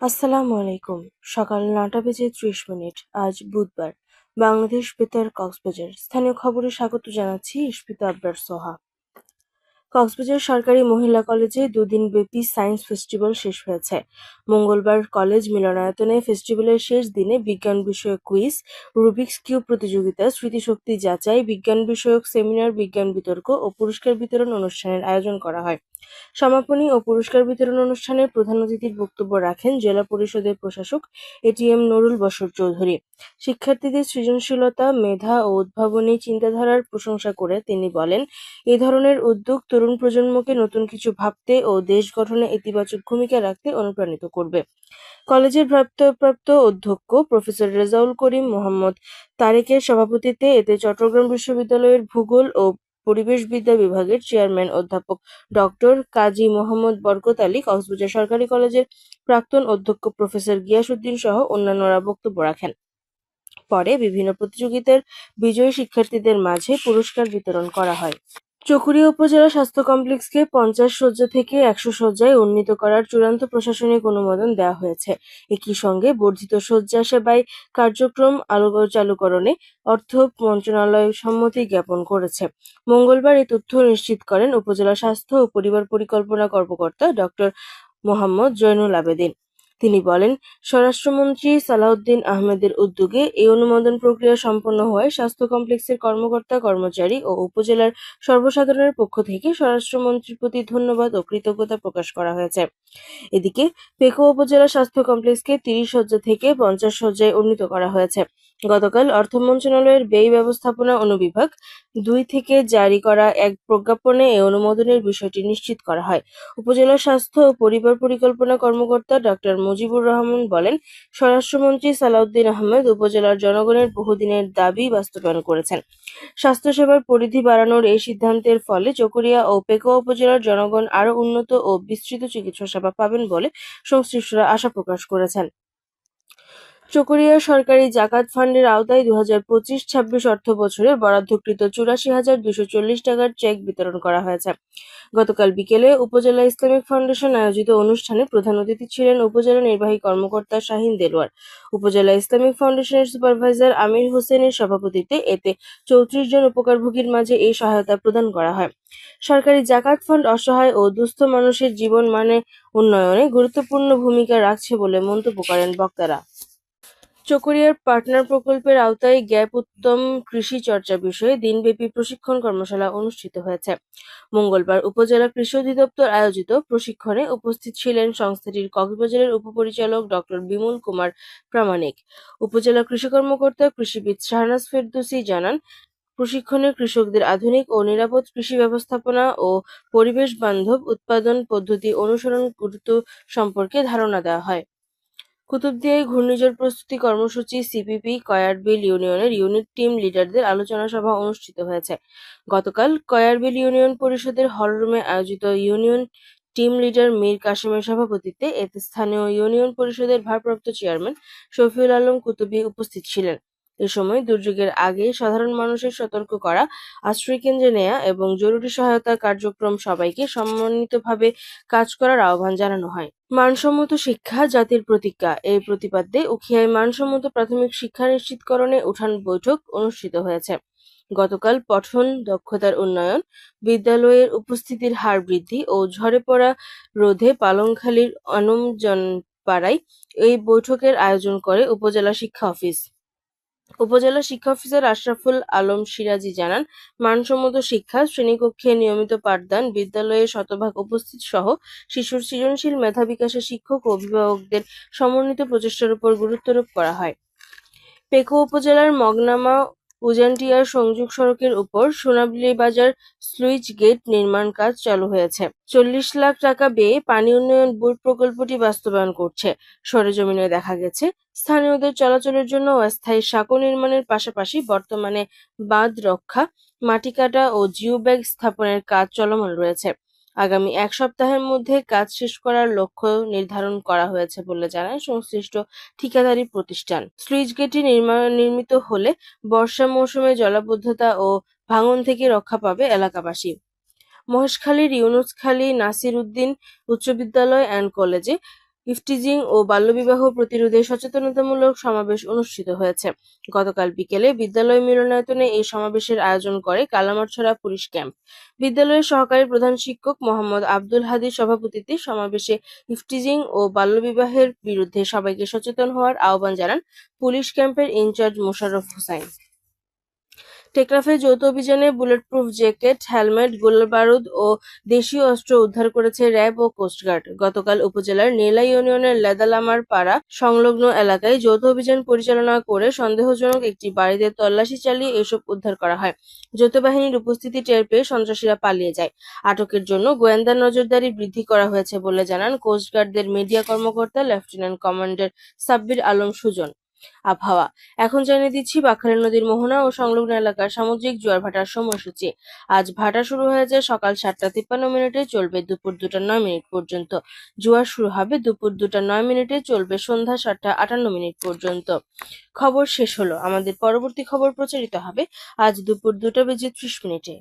আসসালামু আলাইকুম। সকাল ৯টা বেজে ৩০ মিনিট। আজ বুধবার। বাংলাদেশ বেতার কক্সবাজার। স্থানীয় খবরে স্বাগত জানাচ্ছি ইশফিতা আবরার সোহা। কক্সবাজার সরকারি মহিলা কলেজে দুদিনব্যাপী সায়েন্স ফেস্টিভ্যাল শেষ হয়েছে। মঙ্গলবার কলেজ মিলনায়তনে ফেস্টিভ্যালের শেষ দিনে বিজ্ঞান বিষয়ক কুইজ, রুবিকস কিউব প্রতিযোগিতা, স্মৃতিশক্তি যাচাই, বিজ্ঞান বিষয়ক সেমিনার, বিজ্ঞান বিতর্ক ও পুরস্কার বিতরণ অনুষ্ঠানের আয়োজন করা হয়। সমাপনী ও পুরস্কার বিতরণ অনুষ্ঠানে প্রধান অতিথির বক্তব্য রাখেন জেলা পরিষদের প্রশাসক এটিএম নুরুল বশর চৌধুরী। শিক্ষার্থীদের সৃজনশীলতা, মেধা ও উদ্ভাবনী চিন্তাধারার প্রশংসা করে তিনি বলেন, এ ধরনের উদ্যোগ তরুণ প্রজন্মকে নতুন কিছু ভাবতে ও দেশ গঠনে ইতিবাচক ভূমিকা রাখতে অনুপ্রাণিত করবে। কলেজের ভারপ্রাপ্ত অধ্যক্ষ প্রফেসর রেজাউল করিম মোহাম্মদ তারেকের সভাপতিত্বে এতে চট্টগ্রাম বিশ্ববিদ্যালয়ের ভূগোল ও পরিবেশবিদ্যা বিভাগের চেয়ারম্যান অধ্যাপক ডক্টর কাজী মোহাম্মদ বরকত আলী, কক্সবাজার সরকারি কলেজের প্রাক্তন অধ্যক্ষ প্রফেসর গিয়াসউদ্দিন সহ অন্যান্যরা বক্তব্য রাখেন। পরে বিভিন্ন প্রতিযোগিতার বিজয়ী শিক্ষার্থীদের মাঝে পুরস্কার বিতরণ করা হয়। চকরিয়া উপজেলা স্বাস্থ্য কমপ্লেক্সকে ৫০ শয্যা থেকে ১০০ শয্যায় উন্নীত করার চূড়ান্ত প্রশাসনিক অনুমোদন দেওয়া হয়েছে। একই সঙ্গে বর্ধিত শয্যা সেবায় কার্যক্রম চালুকরণে অর্থ মন্ত্রণালয় সম্মতি জ্ঞাপন করেছে। মঙ্গলবার এ তথ্য নিশ্চিত করেন উপজেলা স্বাস্থ্য ও পরিবার পরিকল্পনা কর্মকর্তা ডক্টর মোহাম্মদ জয়নুল আবেদীন। তিনি বলেন, স্বরাষ্ট্রমন্ত্রী সালাউদ্দিন আহমেদের উদ্যোগে এই অনুমোদন প্রক্রিয়া সম্পন্ন হওয়ায় স্বাস্থ্য কমপ্লেক্সের কর্মকর্তা-কর্মচারী ও উপজেলার সর্বসাধারণের পক্ষ থেকে স্বরাষ্ট্রমন্ত্রীর প্রতি ধন্যবাদ ও কৃতজ্ঞতা প্রকাশ করা হয়েছে। এদিকে পেকুয়া উপজেলা স্বাস্থ্য কমপ্লেক্সকে ৩০ শয্যা থেকে ৫০ শয্যায় উন্নীত করা হয়েছে। গতকাল অর্থ মন্ত্রণালয়ের ব্যয় ব্যবস্থাপনা অনুবিভাগ ২ থেকে জারি করা এক প্রজ্ঞাপনে এ অনুমোদনের বিষয়টি নিশ্চিত করা হয়। উপজেলা স্বাস্থ্য ও পরিবার পরিকল্পনা কর্মকর্তা ডাক্তার মুজিবুর রহমান বলেন, স্বরাষ্ট্রমন্ত্রী সালাউদ্দিন আহমেদ উপজেলার জনগণের বহুদিনের দাবি বাস্তবায়ন করেছেন। স্বাস্থ্যসেবার পরিধি বাড়ানোর এই সিদ্ধান্তের ফলে চকরিয়া ও পেকুয়া উপজেলার জনগণ আরও উন্নত ও বিস্তৃত চিকিৎসা সেবা পাবেন বলে সংশ্লিষ্টরা আশা প্রকাশ করেছেন। চকরিয়া সরকারি জাকাত ফান্ডের আওতায় ২০২৫-২৬ অর্থবছরে বরাদ্দকৃত ৮৪,২৪০ টাকার চেক বিতরণ করা হয়েছে। গতকাল বিকেলে উপজেলা ইসলামিক ফাউন্ডেশন আয়োজিত অনুষ্ঠানে প্রধান অতিথি ছিলেন উপজেলা নির্বাহী কর্মকর্তা শাহীন দেলোয়ার। উপজেলা ইসলামিক ফাউন্ডেশনের সুপারভাইজার আমির হোসেনের সভাপতিত্বে এতে ৩৪ জন উপকারভোগীর মাঝে এই সহায়তা প্রদান করা হয়। সরকারি জাকাত ফান্ড অসহায় ও দুস্থ মানুষের জীবন মানে উন্নয়নে গুরুত্বপূর্ণ ভূমিকা রাখছে বলে মন্তব্য করেন বক্তারা। চকরিয়ার পার্টনার প্রকল্পের আওতায় গ্যাপ উত্তম কৃষি চর্চা বিষয়ে দিনব্যাপী প্রশিক্ষণ কর্মশালা অনুষ্ঠিত হয়েছে। মঙ্গলবার উপজেলা কৃষি অধিদপ্তর আয়োজিত প্রশিক্ষণে উপস্থিত ছিলেন সংস্থাটির কক্সবাজারের উপপরিচালক ডক্টর বিমল কুমার প্রামাণিক। উপজেলা কৃষি কর্মকর্তা কৃষিবিদ শাহনাজ ফেরদৌসী জানান, প্রশিক্ষণে কৃষকদের আধুনিক ও নিরাপদ কৃষি ব্যবস্থাপনা ও পরিবেশ বান্ধব উৎপাদন পদ্ধতি অনুসরণ গুরুত্ব সম্পর্কে ধারণা দেওয়া হয়। কুতুবদিয়ায় ঘূর্ণিঝড় প্রস্তুতি কর্মসূচি সিপিবি কয়ারবিল ইউনিয়নের ইউনিট টিম লিডারদের আলোচনা সভা অনুষ্ঠিত হয়েছে। গতকাল কয়ারবিল ইউনিয়ন পরিষদের হলরুমে আয়োজিত ইউনিয়ন টিম লিডার মীর কাসেমের সভাপতিত্বে এতে স্থানীয় ইউনিয়ন পরিষদের ভারপ্রাপ্ত চেয়ারম্যান শফিউল আলম কুতুবী উপস্থিত ছিলেন। এ সময় দুর্যোগের আগে সাধারণ মানুষের সতর্ক করা, আশ্রয়কেন্দ্রে নেয়া এবং জরুরি সহায়তা কার্যক্রম সবাইকে সমন্বিতভাবে কাজ করার আহ্বান জানানো হয়। মানসম্মত শিক্ষা জাতির প্রতিজ্ঞা এই প্রতিপাদ্যে উখিয়ায় মানসম্মত প্রাথমিক শিক্ষা নিশ্চিতকরণে উঠান বৈঠক অনুষ্ঠিত হয়েছে। গতকাল পঠন দক্ষতার উন্নয়ন, বিদ্যালয়ের উপস্থিতির হার বৃদ্ধি ও ঝরে পড়া রোধে পালংখালীর আনমজনপাড়ায় এই বৈঠকের আয়োজন করে উপজেলা শিক্ষা অফিস। উপজেলা শিক্ষা অফিসার আশরাফুল আলম সিরাজী জানান, মানসম্মত শিক্ষা, শ্রেণীকক্ষে নিয়মিত পাঠদান, বিদ্যালয়ে শতভাগ উপস্থিত সহ শিশুর সৃজনশীল মেধা বিকাশে শিক্ষক ও অভিভাবকদের সমন্বিত প্রচেষ্টার উপর গুরুত্বারোপ করা হয়। পেকুয়া উপজেলার মগনামা উজানটিয়ার সংযোগ সড়কের উপর সোনাবিলি বাজার স্লুইস গেট নির্মাণ কাজ চালু হয়েছে। ৪০ লাখ টাকা ব্যয়ে পানি উন্নয়ন বোর্ড প্রকল্পটি বাস্তবায়ন করছে। সরেজমিনে দেখা গেছে, স্থানীয়দের চলাচলের জন্য অস্থায়ী সাঁকো নির্মাণের পাশাপাশি বর্তমানে বাঁধ রক্ষা, মাটি কাটা ও জিও ব্যাগ স্থাপনের কাজ চলমান রয়েছে। আগামী ১ সপ্তাহের মধ্যে কাজ শেষ করার লক্ষ্য নির্ধারণ করা হয়েছে বলে জানায় সংশ্লিষ্ট ঠিকাদারি প্রতিষ্ঠান। স্লুইস গেটটি নির্মিত হলে বর্ষা মৌসুমে জলাবদ্ধতা ও ভাঙন থেকে রক্ষা পাবে এলাকাবাসী। মহেশখালীর ইউনুসখালী নাসির উদ্দিন উচ্চ বিদ্যালয় অ্যান্ড কলেজে ইফটিজিং ও বাল্যবিবাহ প্রতিরোধে সচেতনতামূলক সমাবেশ অনুষ্ঠিত হয়েছে। গতকাল বিকেলে বিদ্যালয় মিলনায়তনে এই সমাবেশের আয়োজন করে কালামারছড়া পুলিশ ক্যাম্প। বিদ্যালয়ের সহকারী প্রধান শিক্ষক মোহাম্মদ আব্দুল হাদীর সভাপতিত্বে সমাবেশে ইফটিজিং ও বাল্যবিবাহের বিরুদ্ধে সবাইকে সচেতন হওয়ার আহ্বান জানান পুলিশ ক্যাম্পের ইনচার্জ মোশাররফ হোসাইন। টেকনাফে যৌথ অভিযানে বুলেটপ্রুফ জ্যাকেট, হেলমেট, গোলাবারুদ ও দেশীয় অস্ত্র উদ্ধার করেছে র্যাব ও কোস্টগার্ড। গতকাল উপজেলার নেলা ইউনিয়নের লেদালামার পাড়া সংলগ্ন এলাকায় যৌথ অভিযান পরিচালনা করে সন্দেহজনক একটি বাড়িতে তল্লাশি চালিয়ে এসব উদ্ধার করা হয়। যৌথ বাহিনীর উপস্থিতি টের পেয়ে সন্ত্রাসীরা পালিয়ে যায়। আটকের জন্য গোয়েন্দা নজরদারি বৃদ্ধি করা হয়েছে বলে জানান কোস্টগার্ডের মিডিয়া কর্মকর্তা লেফটেন্যান্ট কমান্ডার সাব্বির আলম সুজন। আবহাওয়া এখন জানিয়ে দিচ্ছি বাঁকখালী নদীর মোহনা ও সংলগ্ন এলাকার সামুদ্রিক জোয়ার ভাটার সময়সূচি। আজ ভাটা শুরু হয়েছে সকাল 7:53 চলবে দুপুর 2:09 পর্যন্ত। জোয়ার শুরু হবে দুপুর 2:09 চলবে সন্ধ্যা 7:58 পর্যন্ত। খবর শেষ হলো। আমাদের পরবর্তী খবর প্রচারিত হবে আজ দুপুর 2:30